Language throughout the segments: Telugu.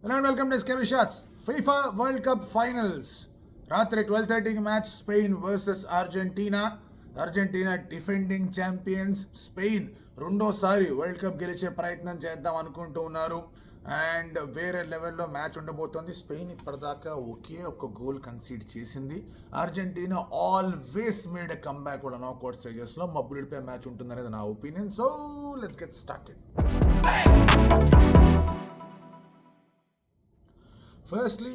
Hello and welcome to Scary Shots. FIFA World Cup Finals. రాత్రి 12:30కి match Spain versus Argentina defending champions. Spain రెండోసారి వరల్డ్ కప్ గెలిచే ప్రయత్నం చేద్దాం అనుకుంటూ ఉన్నారు అండ్ వేరే లెవెల్లో మ్యాచ్ ఉండబోతోంది. స్పెయిన్ ఇప్పటిదాకా ఒకే ఒక గోల్ కన్సీడ్ చేసింది. Argentina always made a comeback వాళ్ళ నాకౌట్ స్టేజెస్లో. మబ్బులిడిపోయే మ్యాచ్ ఉంటుందనేది నా opinion. So let's get started. Firstly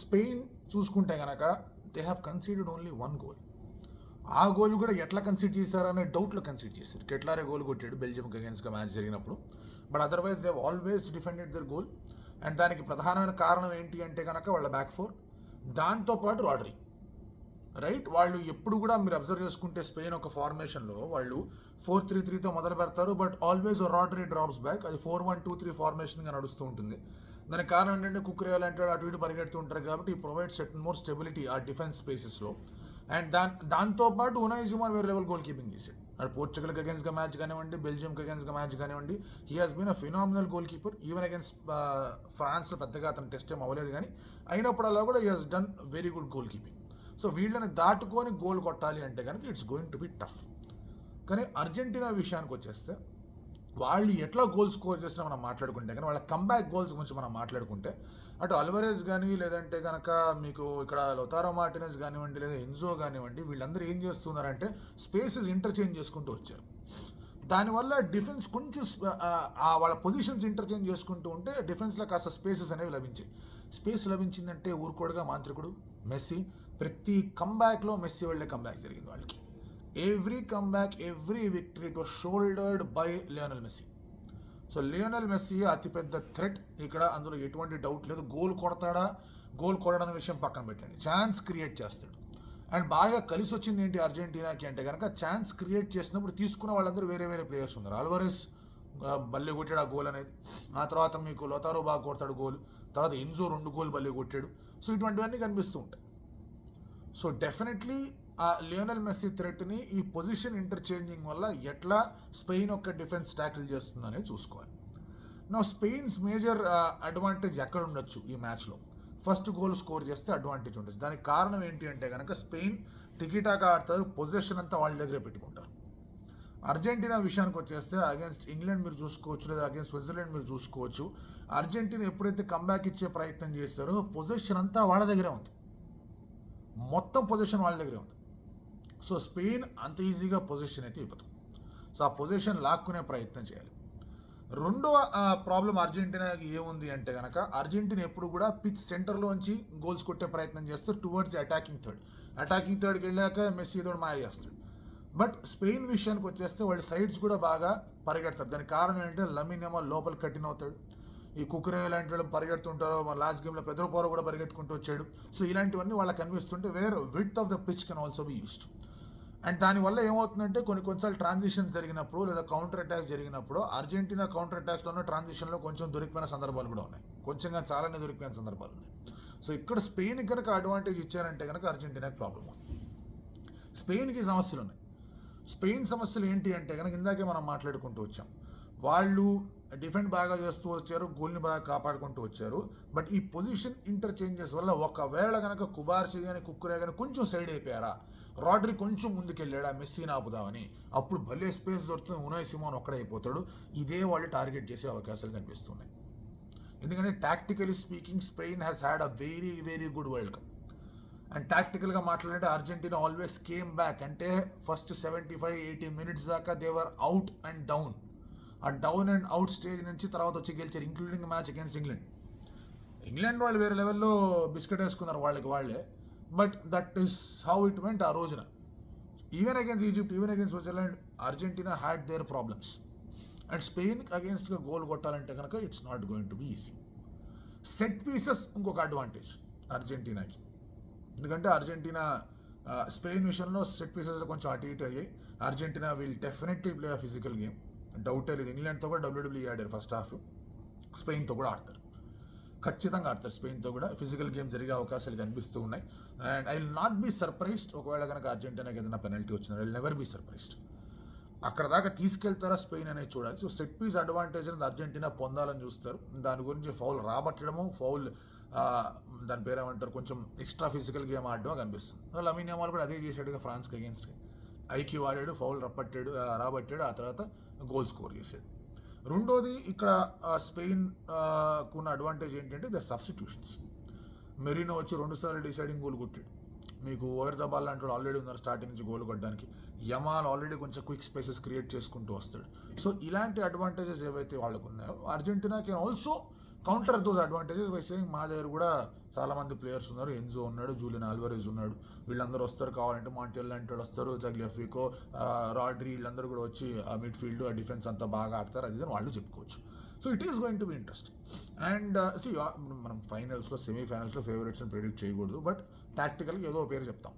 Spain చూసుకుంటే కనుక they have conceded only one goal. ఆ గోల్ కూడా ఎట్లా కన్సీడ్ చేశారనే డౌట్లో కన్సీడ్ చేశారు. కెట్లారే గోల్ కొట్టాడు బెల్జియంకి అగేన్స్ట్గా మ్యాచ్ జరిగినప్పుడు. But otherwise they always defended their goal. And దానికి ప్రధానమైన కారణం ఏంటి అంటే కనుక వాళ్ళ బ్యాక్ ఫోర్, దాంతోపాటు రాడ్రీ. రైట్, వాళ్ళు ఎప్పుడు కూడా మీరు అబ్జర్వ్ చేసుకుంటే స్పెయిన్ ఒక ఫార్మేషన్లో వాళ్ళు 4-3-3తో మొదలు పెడతారు. But always Rodri drops back. అది 4-1-2-3 ఫార్మేషన్గా నడుస్తూ ఉంటుంది. దానికి కారణం ఏంటంటే కుక్రియా లాంటి అటు ఇటు పరిగెడుతూ ఉంటారు కాబట్టి ఈ ప్రొవైడ్ సెట్ మోర్ స్టెబిలిటీ ఆ డిఫెన్స్ స్పేసెస్లో. అండ్ దాంతోపాటు ఉనాయ్ సిమోన్ వేరే లెవెల్ గోల్ కీపింగ్ చేశాడు. అటు పోర్చుగల్కి అగేన్స్ట్గా మ్యాచ్ కానివ్వండి, బెల్జియంకి అగేన్స్ట్గా మ్యాచ్ కానివ్వండి, he has been a phenomenal goalkeeper. Even against ఫ్రాన్స్లో పెద్దగా అతను టెస్ట్ ఏం అవ్వలేదు, కానీ అయినప్పుడల్లా కూడా he has done very good goalkeeping. So వీళ్ళని దాటుకొని గోల్ కొట్టాలి అంటే కనుక it's going to be tough. కానీ అర్జెంటీనా విషయానికి వచ్చేస్తే వాళ్ళు ఎట్లా గోల్ స్కోర్ చేసినా మనం మాట్లాడుకుంటే కానీ వాళ్ళ కంబ్యాక్ గోల్స్ గురించి మనం మాట్లాడుకుంటే అటు అల్వరేజ్ కానీ లేదంటే కనుక మీకు ఇక్కడ లొతారో మార్టినెజ్ కానివ్వండి లేదా ఎన్జో కానివ్వండి, వీళ్ళందరూ ఏం చేస్తున్నారంటే స్పేసెస్ ఇంటర్చేంజ్ చేసుకుంటూ వచ్చారు. దానివల్ల డిఫెన్స్ కొంచెం వాళ్ళ పొజిషన్స్ ఇంటర్చేంజ్ చేసుకుంటూ ఉంటే డిఫెన్స్లో కాస్త స్పేసెస్ అనేవి లభించాయి. స్పేస్ లభించిందంటే ఊరుకోడుగా మాంత్రికుడు మెస్సీ ప్రతి కంబ్యాక్లో మెస్సీ వెళ్ళే కంబ్యాక్ జరిగింది వాళ్ళకి. Every comeback, every victory it was shouldered by Lionel Messi. So Lionel Messi అతిపెద్ద థ్రెట్ ఇక్కడ, అందులో ఎటువంటి డౌట్ లేదు. గోల్ కొడతాడా, గోల్ కొడడం అనే విషయం పక్కన పెట్టండి, ఛాన్స్ క్రియేట్ చేస్తాడు. అండ్ బాగా కలిసి వచ్చింది ఏంటి అర్జెంటీనాకి అంటే కనుక ఛాన్స్ క్రియేట్ చేసినప్పుడు తీసుకున్న వాళ్ళందరూ వేరే వేరే ప్లేయర్స్ ఉన్నారు. అల్వరెస్ బల్లె కొట్టాడు ఆ గోల్ అనేది. ఆ తర్వాత మీకు లొతారో బాగా కొడతాడు గోల్. తర్వాత ఎన్జో 2 గోల్ బల్లె కొట్టాడు. సో ఇటువంటివన్నీ కనిపిస్తూ ఉంటాయి. సో డెఫినెట్లీ ఆ లియోనెల్ మెస్సీ థ్రెట్ని ఈ పొజిషన్ ఇంటర్చేంజింగ్ వల్ల ఎట్లా స్పెయిన్ యొక్క డిఫెన్స్ ట్యాకిల్ చేస్తుందనే చూసుకోవాలి. నా స్పెయిన్స్ మేజర్ అడ్వాంటేజ్ ఎక్కడ ఉండొచ్చు ఈ మ్యాచ్లో, ఫస్ట్ గోల్ స్కోర్ చేస్తే అడ్వాంటేజ్ ఉండొచ్చు. దానికి కారణం ఏంటి అంటే కనుక స్పెయిన్ టికీటాకా ఆడతారు, పొజిషన్ అంతా వాళ్ళ దగ్గరే పెట్టుకుంటారు. అర్జెంటీనా విషయానికి వచ్చేస్తే అగేన్స్ట్ ఇంగ్లాండ్ మీరు చూసుకోవచ్చు, లేదా అగేన్స్ట్ స్విట్జర్లాండ్ మీరు చూసుకోవచ్చు. అర్జెంటీనా ఎప్పుడైతే కంబ్యాక్ ఇచ్చే ప్రయత్నం చేస్తారో పొజిషన్ అంతా వాళ్ళ దగ్గరే ఉంది, మొత్తం పొజిషన్ వాళ్ళ దగ్గరే ఉంది. సో స్పెయిన్ అంత ఈజీగా పొజిషన్ అయితే ఇవ్వదు. సో ఆ పొజిషన్ లాక్కునే ప్రయత్నం చేయాలి. రెండవ ప్రాబ్లం అర్జెంటీనాకి ఏముంది అంటే కనుక అర్జెంటీనా ఎప్పుడు కూడా పిచ్ సెంటర్లోంచి గోల్స్ కొట్టే ప్రయత్నం చేస్తారు టువర్డ్స్ అటాకింగ్ థర్డ్కి వెళ్ళాక మెస్సీ తోడు మాయ చేస్తాడు. బట్ స్పెయిన్ విషయానికి వచ్చేస్తే వాళ్ళు సైడ్స్ కూడా బాగా పరిగెడతారు. దానికి కారణం ఏంటంటే లమిన్ యామాల్ లోపల కట్టిన అవుతాడు, ఈ కుకురే లాంటి వాళ్ళు పరిగెడుతుంటారు. లాస్ట్ గేమ్లో పెద్రో పోరో కూడా పరిగెత్తుకుంటూ వచ్చాడు. సో ఇలాంటివన్నీ వాళ్ళకి కనిపిస్తుంటే where width of the pitch can also be used. And దానివల్ల ఏమవుతుందంటే కొన్నిసార్లు ట్రాన్సిషన్స్ జరిగినప్పుడు లేదా కౌంటర్ అటాక్స్ జరిగినప్పుడు అర్జెంటీనా కౌంటర్ అటాక్స్లోనే ట్రాన్సిషన్లో కొంచెం దొరికిపోయిన సందర్భాలు కూడా ఉన్నాయి, కొంచెంగా చాలానే దొరికిపోయిన సందర్భాలు ఉన్నాయి. సో ఇక్కడ స్పెయిన్ కనుక అడ్వాంటేజ్ ఇచ్చారంటే కనుక అర్జెంటీనాకి ప్రాబ్లం ఉంది. స్పెయిన్కి సమస్యలు ఉన్నాయి. స్పెయిన్ సమస్యలు ఏంటి అంటే కనుక ఇందాకే మనం మాట్లాడుకుంటూ వచ్చాం, వాళ్ళు డిఫెండ్ బాగా చేస్తూ వచ్చారు, గోల్ని బాగా కాపాడుకుంటూ వచ్చారు. బట్ ఈ పొజిషన్ ఇంటర్చేంజెస్ వల్ల ఒకవేళ కనుక కుబార్సి కానీ కుక్కురే కానీ కొంచెం సైడ్ అయిపోయారా, రాడ్రీ కొంచెం ముందుకెళ్ళాడా మెస్సీని ఆపుదామని, అప్పుడు భలే స్పేస్ దొరుకుతుంది, ఉనాయ్ సిమోన్ ఒక్కడైపోతాడు. ఇదే వాళ్ళు టార్గెట్ చేసే అవకాశాలు కనిపిస్తున్నాయి. ఎందుకంటే tactically speaking Spain has had a very very good world cup. And టాక్టికల్గా మాట్లాడంటే అర్జెంటీనా ఆల్వేస్ కేమ్ బ్యాక్. అంటే ఫస్ట్ 75-80 మినిట్స్ దాకా దేవర్ అవుట్ అండ్ డౌన్. ఆ డౌన్ అండ్ అవుట్ స్టేజ్ నుంచి తర్వాత వచ్చి గెలిచారు, ఇంక్లూడింగ్ మ్యాచ్ అగేన్స్ట్ ఇంగ్లాండ్ వాళ్ళు వేరే లెవెల్లో బిస్కెట్ వేసుకున్నారు వాళ్ళకి వాళ్ళే. But that is how it went ఆ రోజున. Even against Egypt, even against Switzerland, Argentina had their problems. And Spain అగేన్స్ట్గా గోల్ కొట్టాలంటే కనుక it's not going to be easy. Set pieces ఇంకొక అడ్వాంటేజ్ అర్జెంటీనాకి. ఎందుకంటే అర్జెంటీనా స్పెయిన్ విషయంలో సెట్ పీసెస్లో కొంచెం అటు ఇటు అయ్యాయి. Argentina will definitely play a physical game, డౌటే లేదు. ఇంగ్లాండ్తో కూడా డబ్ల్యూడబ్ల్యూఈ ఆడారు ఫస్ట్ హాఫ్, స్పెయిన్తో కూడా ఆడతారు, ఖచ్చితంగా ఆడతారు. స్పెయిన్తో కూడా ఫిజికల్ గేమ్ జరిగే అవకాశాలు కనిపిస్తూ ఉన్నాయి. And I will not be surprised ఒకవేళ కనుక అర్జెంటీనాకి ఏదైనా పెనల్టీ వచ్చినా. I will never be surprised. అక్కడ దాకా తీసుకెళ్తారా స్పెయిన్ అనేది చూడాలి. సో సెట్ పీస్ అడ్వాంటేజ్ అనేది అర్జెంటీనా పొందాలని చూస్తారు. దాని గురించి ఫౌల్ రాబట్టడము, ఫౌల్ దాని పేరు ఏమంటారు, కొంచెం ఎక్స్ట్రా ఫిజికల్ గేమ్ ఆడడం కనిపిస్తుంది. లమీన్ యమాల్ కూడా అదే చేశాడుగా ఫ్రాన్స్కి అగేన్స్ట్గా. ఐక్యూ ఆడాడు, ఫౌల్ రాబట్టాడు, ఆ తర్వాత గోల్ స్కోర్ చేశాడు. రెండోది ఇక్కడ స్పెయిన్ ఉన్న అడ్వాంటేజ్ ఏంటంటే ద సబ్స్టిట్యూషన్స్. మెరీనో వచ్చి 2 సార్లు డిసైడింగ్ గోల్ కొట్టాడు. మీకు ఓవర్ ద బాల్ లాంటి ఆల్రెడీ ఉన్నారు స్టార్టింగ్ నుంచి గోల్ కొట్టడానికి. యమాల్ ఆల్రెడీ కొంచెం క్విక్ స్పేసెస్ క్రియేట్ చేసుకుంటూ వస్తాడు. సో ఇలాంటి అడ్వాంటేజెస్ ఏవైతే వాళ్ళకు ఉన్నాయో Argentina can also counter those advantages by saying మా దగ్గర కూడా చాలామంది ప్లేయర్స్ ఉన్నారు, ఎన్జో ఉన్నాడు, జూలియన్ ఆల్వరేజ్ ఉన్నాడు, వీళ్ళందరూ వస్తారు, కావాలంటే మాంటియల్ లాంటి వాళ్ళు వస్తారు, జగ్లియాఫికో, రాడ్రీ, వీళ్ళందరూ కూడా వచ్చి ఆ మిడ్ఫీల్డ్, ఆ డిఫెన్స్ అంతా బాగా ఆడతారు, అది వాళ్ళు చెప్పుకోవచ్చు. So it is going to be interesting. And మనం ఫైనల్స్లో, సెమీఫైనల్స్లో ఫేవరెట్స్ని ప్రిడిక్ట్ చేయకూడదు, బట్ టాక్టికల్గా ఏదో ఒక పేరు చెప్తాం.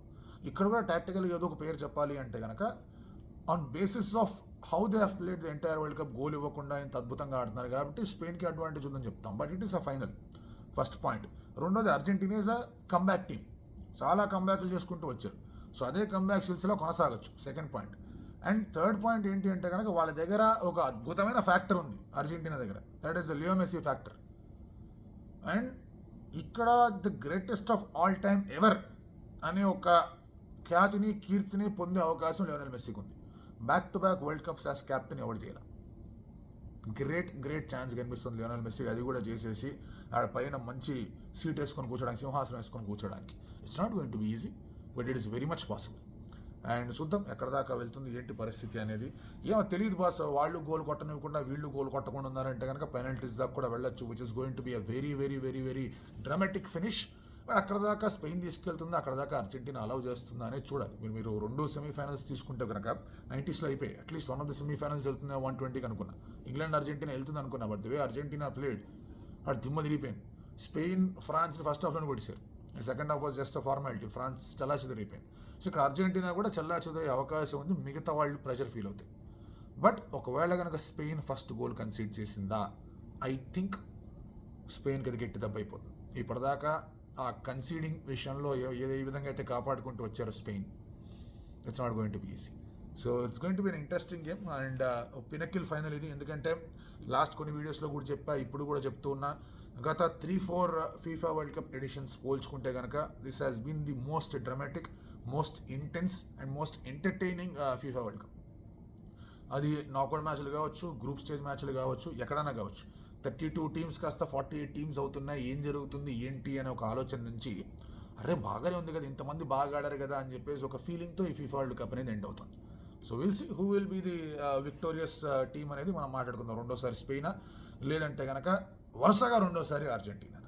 ఇక్కడ కూడా టాక్టికల్గా ఏదో ఒక పేరు చెప్పాలి అంటే కనుక on basis of how they have played the entire world cup, goal ఇవ్వకుండా ఇంత అద్భుతంగా ఆడుతున్నారు కాబట్టి స్పెయిన్కి అడ్వాంటేజ్ ఉందని చెప్తాం. But it is a final, first point. రెండోది Argentina is a comeback team, చాలా కంబ్యాక్లు చేసుకుంటూ వచ్చారు. సో అదే కంబ్యాక్ సిల్సిలా కొనసాగచ్చు, second point. And third point ఏంటి అంటే కనుక వాళ్ళ దగ్గర ఒక అద్భుతమైన ఫ్యాక్టర్ ఉంది అర్జెంటీనా దగ్గర, that is the Leo Messi factor. And ఇక్కడ the greatest of all time ever అనే ఒక ఖ్యాతిని, కీర్తిని పొందే అవకాశం లియోనెల్ మెస్సీకి ఉంది. Back to back world cups as captain ఎవరు చేయాలి, గ్రేట్ ఛాన్స్ కనిపిస్తుంది లియోనెల్ మెస్సీకి. అది కూడా చేసేసి ఆడ పైన మంచి సీట్ వేసుకొని కూర్చోడానికి, సింహాసనం వేసుకొని కూర్చోడానికి. It's not going to be easy, but it is very much possible. And చూద్దాం ఎక్కడ దాకా వెళ్తుంది, ఏంటి పరిస్థితి అనేది ఏమో తెలియదు బాస్. వాళ్ళు గోల్ కొట్టనివ్వకుండా వీళ్ళు గోల్ కొట్టకుండా ఉన్నారంటే కనుక పెనల్టీస్ దాకా కూడా వెళ్ళొచ్చు, which is going to be a very very very very dramatic finish. But అక్కడ దాకా స్పెయిన్ తీసుకెళ్తుంది, అక్కడ దాకా అర్జెంటీనా అలౌ చేస్తుందా అనేది చూడాలి. మీరు 2 సెమీఫైనల్స్ తీసుకుంటే కనుక 90sలో అయిపోయి అట్లీస్ట్ 1 ఆఫ్ ద సెమీఫైనల్స్ వెళ్తుంది 120కి అనుకున్నా. ఇంగ్లాండ్ అర్జెంటీనా వెళ్తుంది అనుకున్నా, but the way Argentina played అటు దిమ్మ తిరిగిపోయింది. స్పెయిన్ ఫ్రాన్స్ని ఫస్ట్ హాఫ్లోనే కొట్టేశారు, second half was just a formality, France చల్లాచెదిరిపోయింది. సో ఇక్కడ అర్జెంటీనా కూడా చల్లాచెదిరే అవకాశం ఉంది, మిగతా వాళ్ళు ప్రెషర్ ఫీల్ అవుతాయి. బట్ ఒకవేళ కనుక స్పెయిన్ ఫస్ట్ గోల్ కన్సీడ్ చేసిందా, ఐ థింక్ స్పెయిన్కి అది గట్టి దెబ్బ అయిపోతుంది. ఇప్పటిదాకా ఆ కన్సీడింగ్ విషయంలో ఏ విధంగా అయితే కాపాడుకుంటూ వచ్చారో Spain, it's not going to be easy. So it's going to be an interesting game. And pinnacle final ఇది, ఎందుకంటే లాస్ట్ కొన్ని వీడియోస్లో కూడా చెప్పా, ఇప్పుడు కూడా చెప్తూ ఉన్నా, గత 3-4 ఫీఫా వరల్డ్ కప్ ఎడిషన్స్ పోల్చుకుంటే కనుక this has been the most dramatic, most intense and most entertaining FIFA World Cup. అది నాకౌట్ మ్యాచ్లు కావచ్చు, గ్రూప్ స్టేజ్ మ్యాచ్లు కావచ్చు, ఎక్కడైనా కావచ్చు. 32 టీమ్స్ కాస్త 48 టీమ్స్ అవుతున్నాయి, ఏం జరుగుతుంది ఏంటి అనే ఒక ఆలోచన నుంచి అరే బాగానే ఉంది కదా, ఇంతమంది బాగా ఆడారు కదా అని చెప్పేసి ఒక ఫీలింగ్తో ఈ ఫీఫా వరల్డ్ కప్ అనేది ఎండ్ అవుతుంది. So will see who will be the victorious team అనేది మనం మాట్లాడుకుందాం. రెండోసారి స్పెయినా, లేదంటే కనుక వరుసగా రెండోసారి అర్జెంటీనా.